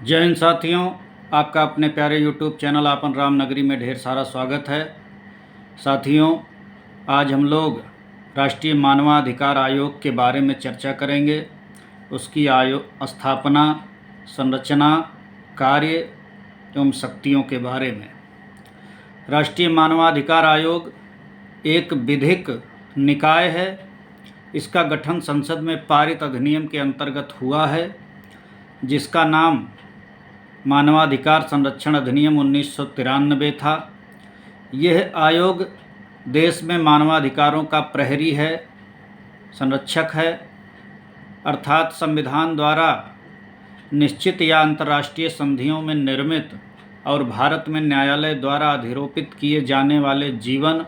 जय हिंद साथियों, आपका अपने प्यारे YouTube चैनल आपन रामनगरी में ढेर सारा स्वागत है। साथियों, आज हम लोग राष्ट्रीय मानवाधिकार आयोग के बारे में चर्चा करेंगे। उसकी स्थापना, संरचना, कार्य एवं शक्तियों के बारे में। राष्ट्रीय मानवाधिकार आयोग एक विधिक निकाय है। इसका गठन संसद में पारित अधिनियम के अंतर्गत हुआ है, जिसका नाम मानवाधिकार संरक्षण अधिनियम 1993 था। यह आयोग देश में मानवाधिकारों का प्रहरी है, संरक्षक है, अर्थात संविधान द्वारा निश्चित या अंतर्राष्ट्रीय संधियों में निर्मित और भारत में न्यायालय द्वारा अधिरोपित किए जाने वाले जीवन,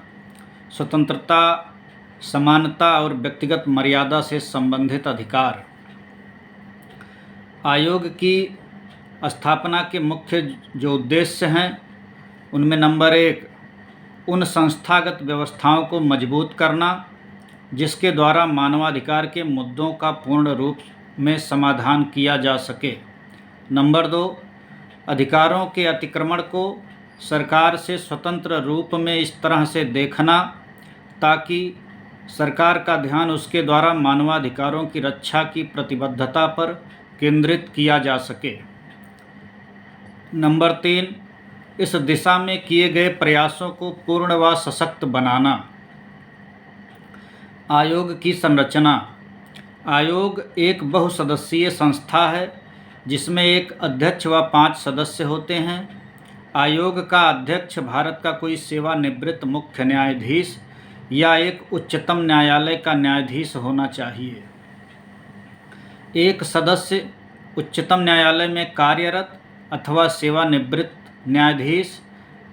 स्वतंत्रता, समानता और व्यक्तिगत मर्यादा से संबंधित अधिकार। आयोग की स्थापना के मुख्य जो उद्देश्य हैं, उनमें नंबर 1, उन संस्थागत व्यवस्थाओं को मजबूत करना जिसके द्वारा मानवाधिकार के मुद्दों का पूर्ण रूप में समाधान किया जा सके। नंबर 2, अधिकारों के अतिक्रमण को सरकार से स्वतंत्र रूप में इस तरह से देखना ताकि सरकार का ध्यान उसके द्वारा मानवाधिकारों की रक्षा की प्रतिबद्धता पर केंद्रित किया जा सके। नंबर 3, इस दिशा में किए गए प्रयासों को पूर्ण व सशक्त बनाना। आयोग की संरचना। आयोग एक बहुसदस्यीय संस्था है जिसमें एक अध्यक्ष व 5 सदस्य होते हैं। आयोग का अध्यक्ष भारत का कोई सेवानिवृत्त मुख्य न्यायाधीश या एक उच्चतम न्यायालय का न्यायाधीश होना चाहिए। एक सदस्य उच्चतम न्यायालय में कार्यरत अथवा सेवानिवृत्त न्यायाधीश,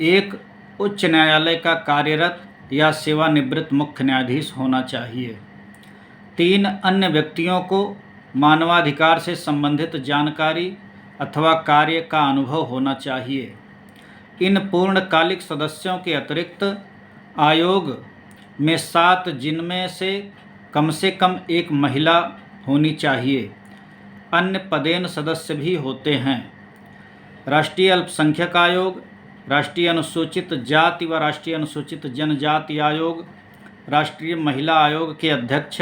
एक उच्च न्यायालय का कार्यरत या सेवानिवृत्त मुख्य न्यायाधीश होना चाहिए। 3 अन्य व्यक्तियों को मानवाधिकार से संबंधित जानकारी अथवा कार्य का अनुभव होना चाहिए। इन पूर्णकालिक सदस्यों के अतिरिक्त आयोग में 7 जिनमें से कम एक महिला होनी चाहिए। अन्य पदेन सदस्य भी होते हैं। राष्ट्रीय अल्पसंख्यक आयोग, राष्ट्रीय अनुसूचित जाति व राष्ट्रीय अनुसूचित जनजाति आयोग, राष्ट्रीय महिला आयोग के अध्यक्ष,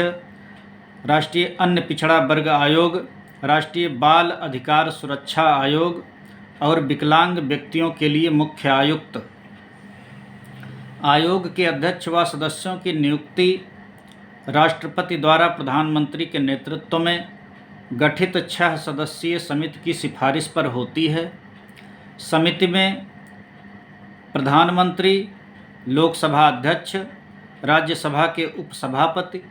राष्ट्रीय अन्य पिछड़ा वर्ग आयोग, राष्ट्रीय बाल अधिकार सुरक्षा आयोग और विकलांग व्यक्तियों के लिए मुख्य आयुक्त। आयोग के अध्यक्ष व सदस्यों की नियुक्ति राष्ट्रपति द्वारा प्रधानमंत्री के नेतृत्व में गठित 6 सदस्यीय समिति की सिफारिश पर होती है। समिति में प्रधानमंत्री, लोकसभा अध्यक्ष, राज्यसभा के उपसभापति,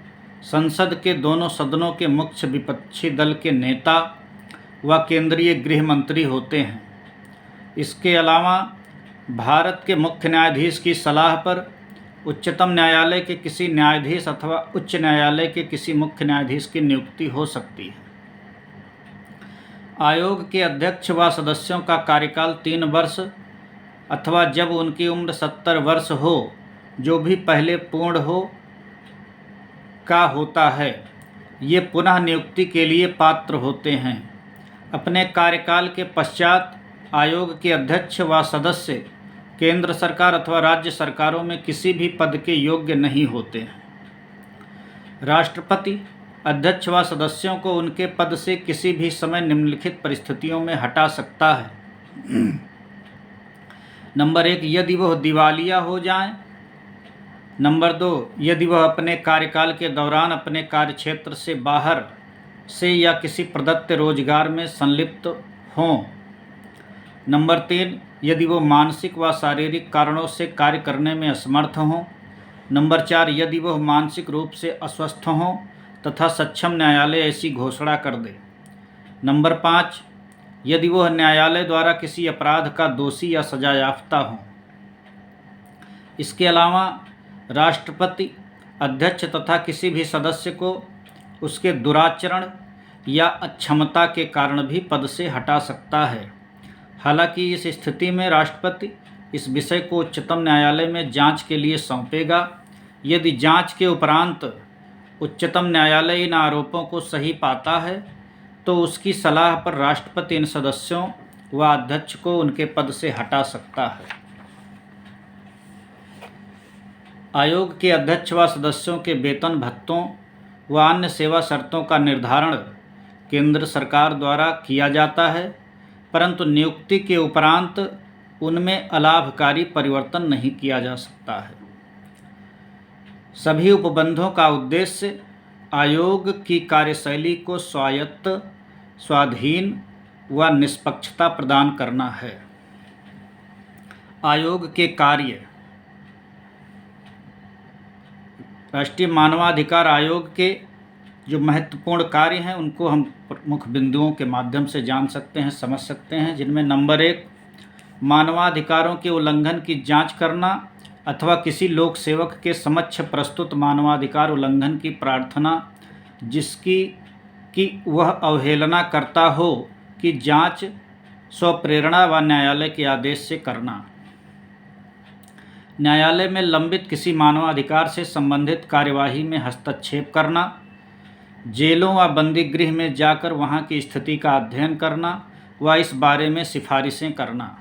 संसद के दोनों सदनों के मुख्य विपक्षी दल के नेता व केंद्रीय गृह मंत्री होते हैं। इसके अलावा भारत के मुख्य न्यायाधीश की सलाह पर उच्चतम न्यायालय के किसी न्यायाधीश अथवा उच्च न्यायालय के किसी मुख्य न्यायाधीश की नियुक्ति हो सकती है। आयोग के अध्यक्ष व सदस्यों का कार्यकाल 3 वर्ष अथवा जब उनकी उम्र 70 वर्ष हो, जो भी पहले पूर्ण हो, का होता है। ये पुनः नियुक्ति के लिए पात्र होते हैं। अपने कार्यकाल के पश्चात आयोग के अध्यक्ष व सदस्य केंद्र सरकार अथवा राज्य सरकारों में किसी भी पद के योग्य नहीं होते हैं। राष्ट्रपति अध्यक्ष व सदस्यों को उनके पद से किसी भी समय निम्नलिखित परिस्थितियों में हटा सकता है। नंबर 1, यदि वह दिवालिया हो जाएं। नंबर 2, यदि वह अपने कार्यकाल के दौरान अपने कार्यक्षेत्र से बाहर से या किसी प्रदत्त रोजगार में संलिप्त हों। नंबर 3, यदि वो मानसिक व शारीरिक कारणों से कार्य करने में असमर्थ हों। नंबर 4, यदि वह मानसिक रूप से अस्वस्थ हों तथा सक्षम न्यायालय ऐसी घोषणा कर दे। नंबर 5, यदि वह न्यायालय द्वारा किसी अपराध का दोषी या सजायाफ्ता हो। इसके अलावा राष्ट्रपति अध्यक्ष तथा किसी भी सदस्य को उसके दुराचरण या अक्षमता के कारण भी पद से हटा सकता है। हालांकि इस स्थिति में राष्ट्रपति इस विषय को उच्चतम न्यायालय में जांच के लिए सौंपेगा। यदि जांच के उपरांत उच्चतम न्यायालय इन आरोपों को सही पाता है तो उसकी सलाह पर राष्ट्रपति इन सदस्यों व अध्यक्ष को उनके पद से हटा सकता है। आयोग के अध्यक्ष व सदस्यों के वेतन भत्तों व अन्य सेवा शर्तों का निर्धारण केंद्र सरकार द्वारा किया जाता है, परंतु नियुक्ति के उपरांत उनमें अलाभकारी परिवर्तन नहीं किया जा सकता है। सभी उपबंधों का उद्देश्य आयोग की कार्यशैली को स्वायत्त, स्वाधीन व निष्पक्षता प्रदान करना है। आयोग के कार्य। राष्ट्रीय मानवाधिकार आयोग के जो महत्वपूर्ण कार्य हैं उनको हम प्रमुख बिंदुओं के माध्यम से जान सकते हैं, समझ सकते हैं, जिनमें नंबर 1, मानवाधिकारों के उल्लंघन की जांच करना अथवा किसी लोक सेवक के समक्ष प्रस्तुत मानवाधिकार उल्लंघन की प्रार्थना जिसकी कि वह अवहेलना करता हो की जांच स्वप्रेरणा व न्यायालय के आदेश से करना। न्यायालय में लंबित किसी मानवाधिकार से संबंधित कार्यवाही में हस्तक्षेप करना। जेलों व बंदी गृह में जाकर वहां की स्थिति का अध्ययन करना व इस बारे में सिफारिशें करना।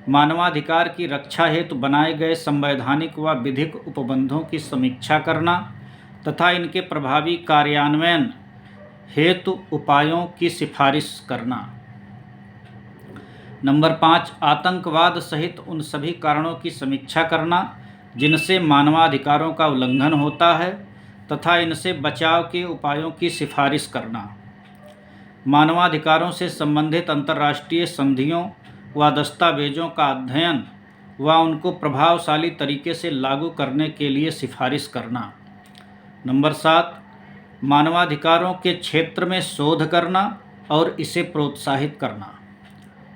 मानवाधिकार की रक्षा हेतु बनाए गए संवैधानिक व विधिक उपबंधों की समीक्षा करना तथा इनके प्रभावी कार्यान्वयन हेतु उपायों की सिफारिश करना। नंबर 5, आतंकवाद सहित उन सभी कारणों की समीक्षा करना जिनसे मानवाधिकारों का उल्लंघन होता है तथा इनसे बचाव के उपायों की सिफारिश करना। मानवाधिकारों से संबंधित अंतर्राष्ट्रीय संधियों व दस्तावेजों का अध्ययन व उनको प्रभावशाली तरीके से लागू करने के लिए सिफारिश करना। नंबर 7, मानवाधिकारों के क्षेत्र में शोध करना और इसे प्रोत्साहित करना।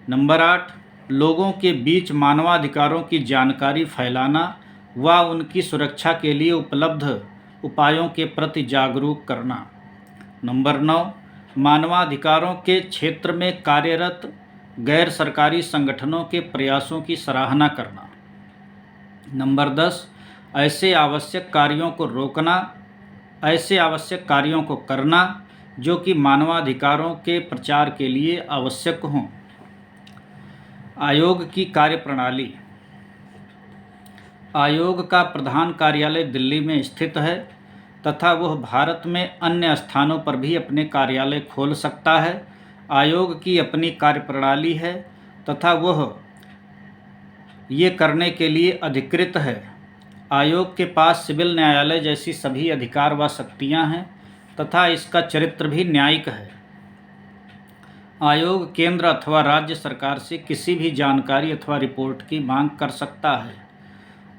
नंबर 8, लोगों के बीच मानवाधिकारों की जानकारी फैलाना व उनकी सुरक्षा के लिए उपलब्ध उपायों के प्रति जागरूक करना। नंबर 9, मानवाधिकारों के क्षेत्र में कार्यरत गैर सरकारी संगठनों के प्रयासों की सराहना करना। नंबर 10, ऐसे आवश्यक कार्यों को करना जो कि मानवाधिकारों के प्रचार के लिए आवश्यक हों। आयोग की कार्यप्रणाली। आयोग का प्रधान कार्यालय दिल्ली में स्थित है तथा वह भारत में अन्य स्थानों पर भी अपने कार्यालय खोल सकता है। आयोग की अपनी कार्यप्रणाली है तथा वह ये करने के लिए अधिकृत है। आयोग के पास सिविल न्यायालय जैसी सभी अधिकार व शक्तियाँ हैं तथा इसका चरित्र भी न्यायिक है। आयोग केंद्र अथवा राज्य सरकार से किसी भी जानकारी अथवा रिपोर्ट की मांग कर सकता है।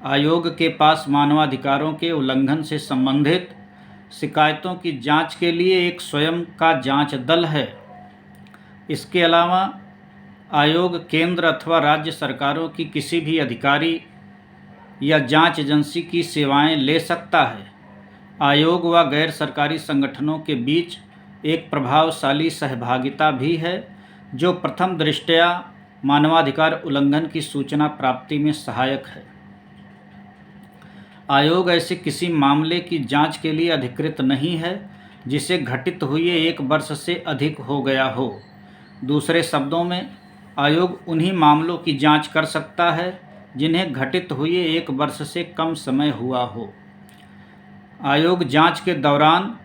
आयोग के पास मानवाधिकारों के उल्लंघन से संबंधित शिकायतों की जांच के लिए एक स्वयं का जांच दल है। इसके अलावा आयोग केंद्र अथवा राज्य सरकारों की किसी भी अधिकारी या जांच एजेंसी की सेवाएं ले सकता है। आयोग व गैर सरकारी संगठनों के बीच एक प्रभावशाली सहभागिता भी है जो प्रथम दृष्टया मानवाधिकार उल्लंघन की सूचना प्राप्ति में सहायक है। आयोग ऐसे किसी मामले की जांच के लिए अधिकृत नहीं है जिसे घटित हुए 1 वर्ष से अधिक हो गया हो। दूसरे शब्दों में, आयोग उन्हीं मामलों की जांच कर सकता है जिन्हें घटित हुए 1 वर्ष से कम समय हुआ हो। आयोग जांच के दौरान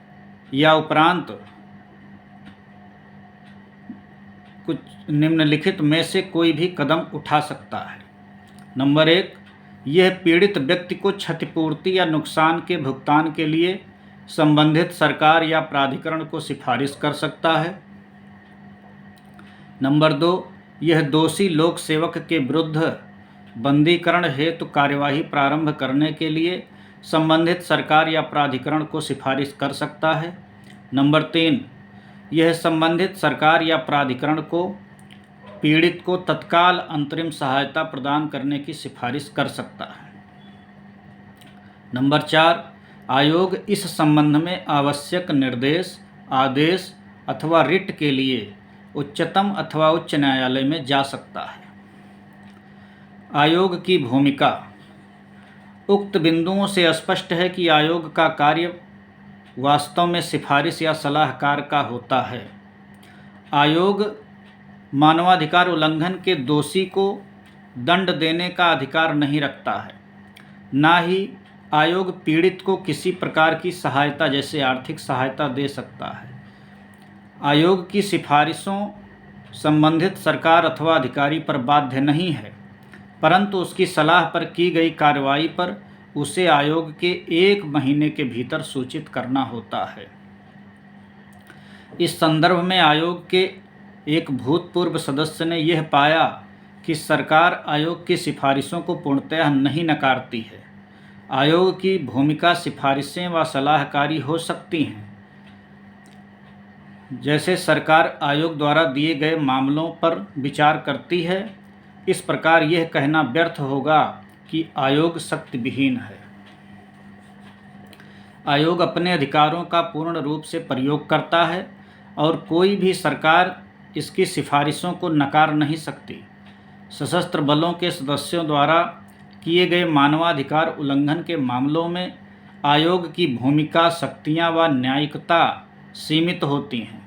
या उपरांत कुछ निम्नलिखित में से कोई भी कदम उठा सकता है। नंबर 1, यह पीड़ित व्यक्ति को क्षतिपूर्ति या नुकसान के भुगतान के लिए संबंधित सरकार या प्राधिकरण को सिफारिश कर सकता है। नंबर 2, यह दोषी लोक सेवक के विरुद्ध बंदीकरण हेतु कार्यवाही प्रारंभ करने के लिए संबंधित सरकार या प्राधिकरण को सिफारिश कर सकता है। नंबर 3, यह संबंधित सरकार या प्राधिकरण को पीड़ित को तत्काल अंतरिम सहायता प्रदान करने की सिफारिश कर सकता है। नंबर 4, आयोग इस संबंध में आवश्यक निर्देश, आदेश अथवा रिट के लिए उच्चतम अथवा उच्च न्यायालय में जा सकता है। आयोग की भूमिका। उक्त बिंदुओं से स्पष्ट है कि आयोग का कार्य वास्तव में सिफारिश या सलाहकार का होता है। आयोग मानवाधिकार उल्लंघन के दोषी को दंड देने का अधिकार नहीं रखता है। ना ही आयोग पीड़ित को किसी प्रकार की सहायता जैसे आर्थिक सहायता दे सकता है। आयोग की सिफारिशों संबंधित सरकार अथवा अधिकारी पर बाध्य नहीं है, परंतु उसकी सलाह पर की गई कार्रवाई पर उसे आयोग के 1 महीने के भीतर सूचित करना होता है। इस संदर्भ में आयोग के एक भूतपूर्व सदस्य ने यह पाया कि सरकार आयोग की सिफारिशों को पूर्णतः नहीं नकारती है। आयोग की भूमिका सिफारिशें व सलाहकारी हो सकती हैं। जैसे सरकार आयोग द्वारा दिए गए मामलों पर विचार करती है, इस प्रकार यह कहना व्यर्थ होगा कि आयोग शक्तिविहीन है। आयोग अपने अधिकारों का पूर्ण रूप से प्रयोग करता है और कोई भी सरकार इसकी सिफारिशों को नकार नहीं सकती। सशस्त्र बलों के सदस्यों द्वारा किए गए मानवाधिकार उल्लंघन के मामलों में आयोग की भूमिका, शक्तियाँ व न्यायिकता सीमित होती हैं।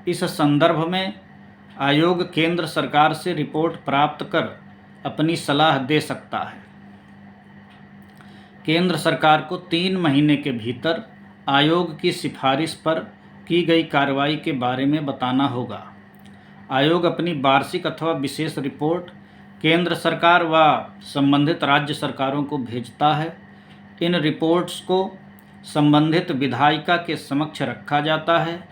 इस संदर्भ में आयोग केंद्र सरकार से रिपोर्ट प्राप्त कर अपनी सलाह दे सकता है। केंद्र सरकार को 3 महीने के भीतर आयोग की सिफारिश पर की गई कार्रवाई के बारे में बताना होगा। आयोग अपनी वार्षिक अथवा विशेष रिपोर्ट केंद्र सरकार व संबंधित राज्य सरकारों को भेजता है। इन रिपोर्ट्स को संबंधित विधायिका के समक्ष रखा जाता है।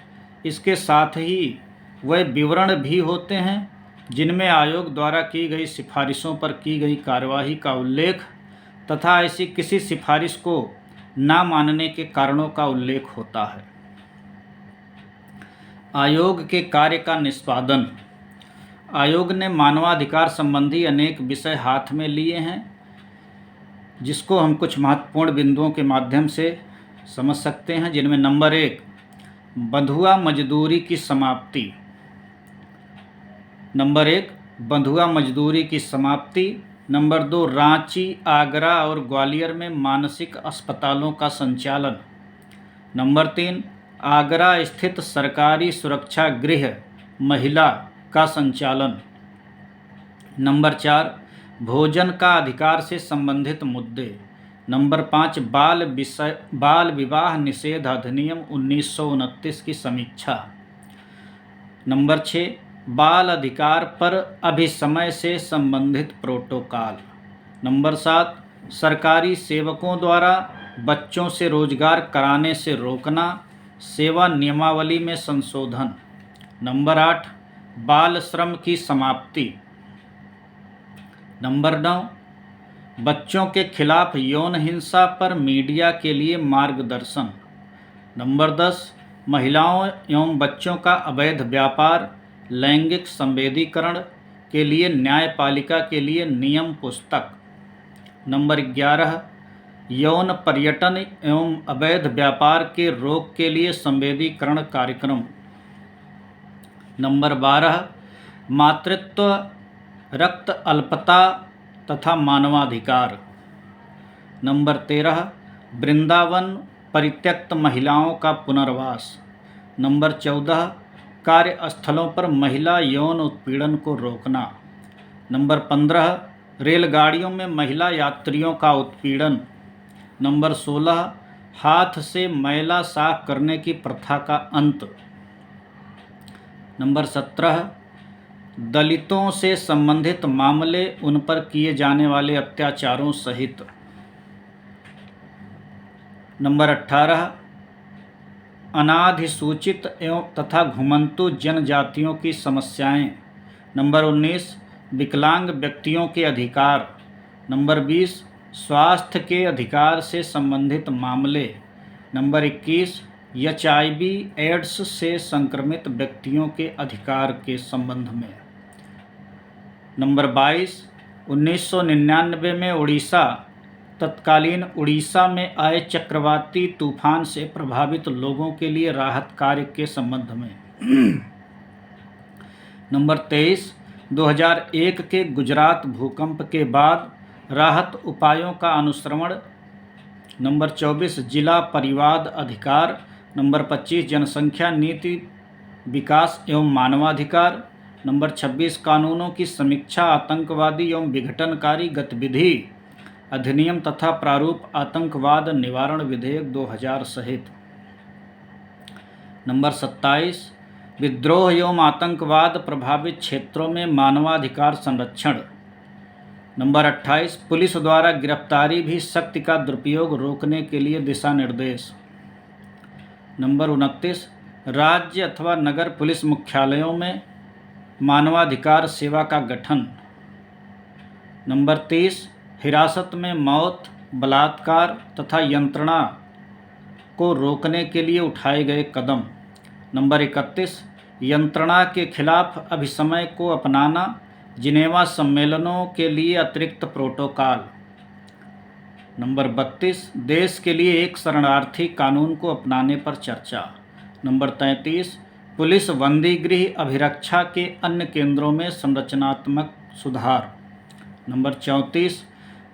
इसके साथ ही वह विवरण भी होते हैं जिनमें आयोग द्वारा की गई सिफारिशों पर की गई कार्यवाही का उल्लेख तथा ऐसी किसी सिफारिश को ना मानने के कारणों का उल्लेख होता है। आयोग के कार्य का निष्पादन। आयोग ने मानवाधिकार संबंधी अनेक विषय हाथ में लिए हैं, जिसको हम कुछ महत्वपूर्ण बिंदुओं के माध्यम से समझ सकते हैं, जिनमें नंबर 1 बंधुआ मजदूरी की समाप्ति। नंबर 1 बंधुआ मजदूरी की समाप्ति। नंबर 2 रांची, आगरा और ग्वालियर में मानसिक अस्पतालों का संचालन। नंबर 3 आगरा स्थित सरकारी सुरक्षा गृह महिला का संचालन। नंबर 4 भोजन का अधिकार से संबंधित मुद्दे। नंबर 5 बाल विवाह निषेध अधिनियम 1929 की समीक्षा। नंबर 6 बाल अधिकार पर अभिसमय से संबंधित प्रोटोकॉल। नंबर 7 सरकारी सेवकों द्वारा बच्चों से रोजगार कराने से रोकना, सेवा नियमावली में संशोधन। नंबर 8 बाल श्रम की समाप्ति। नंबर 9 बच्चों के खिलाफ यौन हिंसा पर मीडिया के लिए मार्गदर्शन। नंबर 10 महिलाओं एवं बच्चों का अवैध व्यापार, लैंगिक संवेदीकरण के लिए न्यायपालिका के लिए नियम पुस्तक। नंबर 11 यौन पर्यटन एवं अवैध व्यापार के रोक के लिए संवेदीकरण कार्यक्रम। नंबर 12 मातृत्व, रक्त अल्पता तथा मानवाधिकार। नंबर 13 वृंदावन परित्यक्त महिलाओं का पुनर्वास। नंबर 14 कार्यस्थलों पर महिला यौन उत्पीड़न को रोकना। नंबर 15 रेलगाड़ियों में महिला यात्रियों का उत्पीड़न। नंबर 16 हाथ से मैला साफ करने की प्रथा का अंत। नंबर 17 दलितों से संबंधित मामले, उन पर किए जाने वाले अत्याचारों सहित। नंबर 18 अनाधिसूचित एवं तथा घुमंतु जनजातियों की समस्याएं। नंबर 19 विकलांग व्यक्तियों के अधिकार। नंबर 20 स्वास्थ्य के अधिकार से संबंधित मामले। नंबर 21 HIV एड्स से संक्रमित व्यक्तियों के अधिकार के संबंध में। नंबर 22 1999 में तत्कालीन उड़ीसा में आए चक्रवाती तूफान से प्रभावित लोगों के लिए राहत कार्य के संबंध में। नंबर 23 2001 के गुजरात भूकंप के बाद राहत उपायों का अनुश्रवण। नंबर 24 जिला परिवाद अधिकार। नंबर 25 जनसंख्या नीति विकास एवं मानवाधिकार। नंबर 26 कानूनों की समीक्षा, आतंकवादी एवं विघटनकारी गतिविधि अधिनियम तथा प्रारूप, आतंकवाद निवारण विधेयक 2000 सहित। नंबर 27 विद्रोह एवं आतंकवाद प्रभावित क्षेत्रों में मानवाधिकार संरक्षण। नंबर 28 पुलिस द्वारा गिरफ्तारी भी शक्ति का दुरुपयोग रोकने के लिए दिशा निर्देश। नंबर 29 राज्य अथवा नगर पुलिस मुख्यालयों में मानवाधिकार सेवा का गठन। नंबर 30 हिरासत में मौत, बलात्कार तथा यंत्रणा को रोकने के लिए उठाए गए कदम। नंबर 31 यंत्रणा के खिलाफ अभिसमय को अपनाना, जिनेवा सम्मेलनों के लिए अतिरिक्त प्रोटोकॉल। नंबर 32 देश के लिए एक शरणार्थी कानून को अपनाने पर चर्चा। नंबर 33 पुलिस बंदीगृह अभिरक्षा के अन्य केंद्रों में संरचनात्मक सुधार। नंबर 34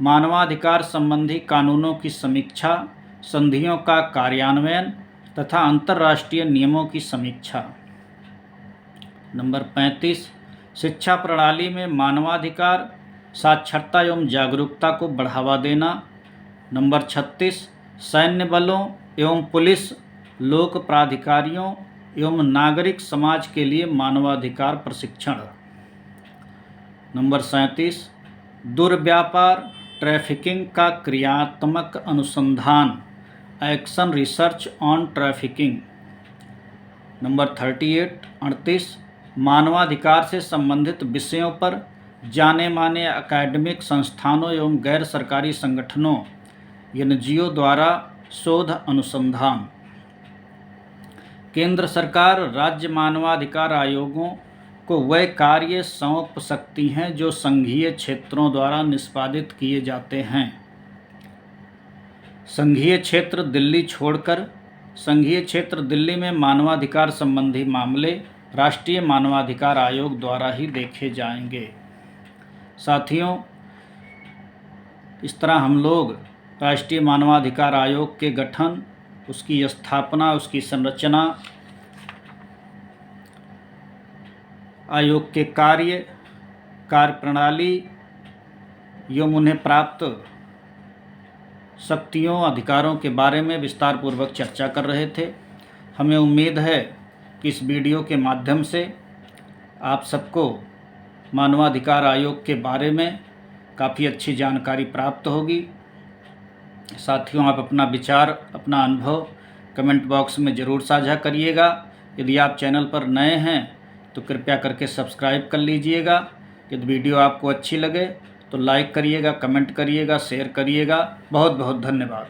मानवाधिकार संबंधी कानूनों की समीक्षा, संधियों का कार्यान्वयन तथा अंतर्राष्ट्रीय नियमों की समीक्षा। नंबर 35 शिक्षा प्रणाली में मानवाधिकार, साक्षरता एवं जागरूकता को बढ़ावा देना। नंबर 36 सैन्य बलों एवं पुलिस, लोक प्राधिकारियों एवं नागरिक समाज के लिए मानवाधिकार प्रशिक्षण। नंबर 37 दुर्व्यापार, ट्रैफिकिंग का क्रियात्मक अनुसंधान, action research on trafficking. Number 38 मानवाधिकार से संबंधित विषयों पर जाने माने अकादमिक संस्थानों एवं गैर सरकारी संगठनों NGO द्वारा शोध अनुसंधान। केंद्र सरकार राज्य मानवाधिकार आयोगों को वह कार्य सौंप सकती हैं जो संघीय क्षेत्रों द्वारा निष्पादित किए जाते हैं। संघीय क्षेत्र दिल्ली छोड़कर संघीय क्षेत्र दिल्ली में मानवाधिकार संबंधी मामले राष्ट्रीय मानवाधिकार आयोग द्वारा ही देखे जाएंगे। साथियों, इस तरह हम लोग राष्ट्रीय मानवाधिकार आयोग के गठन, उसकी स्थापना, उसकी संरचना, आयोग के कार्यप्रणाली एवं उन्हें प्राप्त शक्तियों, अधिकारों के बारे में विस्तार पूर्वक चर्चा कर रहे थे। हमें उम्मीद है कि इस वीडियो के माध्यम से आप सबको मानवाधिकार आयोग के बारे में काफ़ी अच्छी जानकारी प्राप्त होगी। साथियों, आप अपना विचार, अपना अनुभव कमेंट बॉक्स में ज़रूर साझा करिएगा। यदि आप चैनल पर नए हैं तो कृपया करके सब्सक्राइब कर लीजिएगा। यदि वीडियो आपको अच्छी लगे तो लाइक करिएगा, कमेंट करिएगा, शेयर करिएगा। बहुत बहुत धन्यवाद।